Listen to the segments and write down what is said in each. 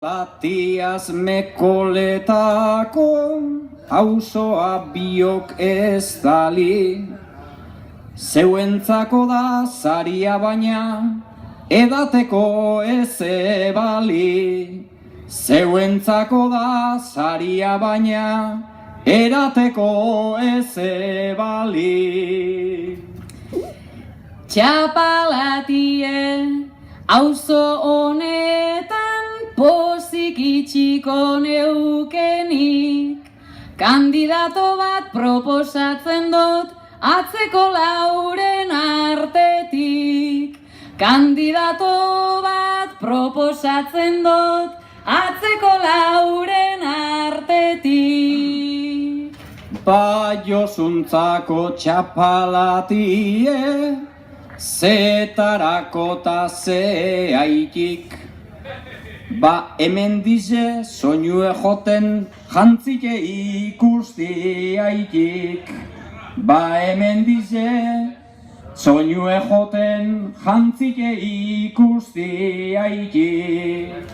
Batiaz mekoletako auzoa biok ez dali, zeuentzako da saria baina edateko ez ebali. Zeuentzako da saria baina edateko ez ebali. Txapalatie auzo honetan pozik itxiko neukenik, kandidato bat proposatzen dut atzeko lauren artetik. Kandidato bat proposatzen dut atzeko lauren artetik. Ba Josuntzako txapalatie, zetarako ta ze haitik. Ba hemen dize soinue joten jantzike ikusti haitik. Ba hemen dize soinue joten jantzike ikusti haitik.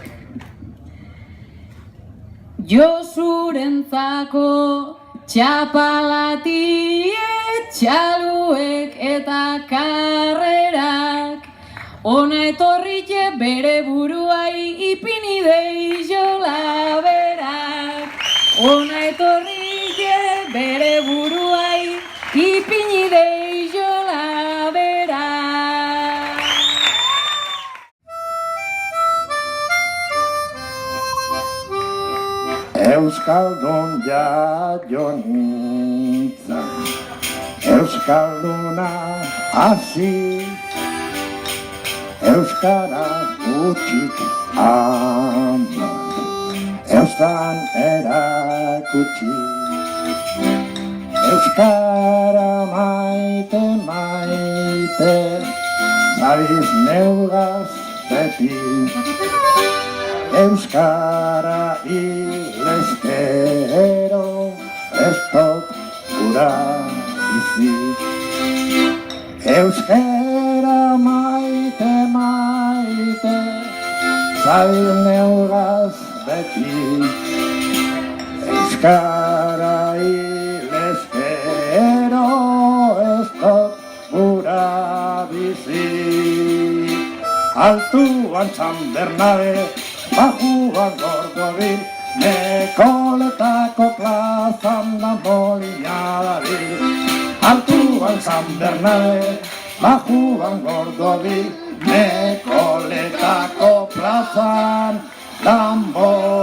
Josurentzako txapalatie, txaluek eta karrerak, ona etorrike bere buruai ipini deixola berak. Ona etorrike bere buruai ipini deixola berak. Euskaldun jaio nintzen, Euskalduna hasi, Euskara gutxik ama, Eustan erakutsi. Euskara maite, maite, zariz neugaz beti. Euskara hilezkero, ez dut gura izi. Euskara maite, maite, zail neugaz beti. Euskara hilezkero, ez dut gura bizi. Altuan San Bernabe, bajuan Gordobil, Mekoletako plazan da molina dabil. Altuan San Bernabe, bajuan Gordobil, Mekoletako plazan da molina dabil.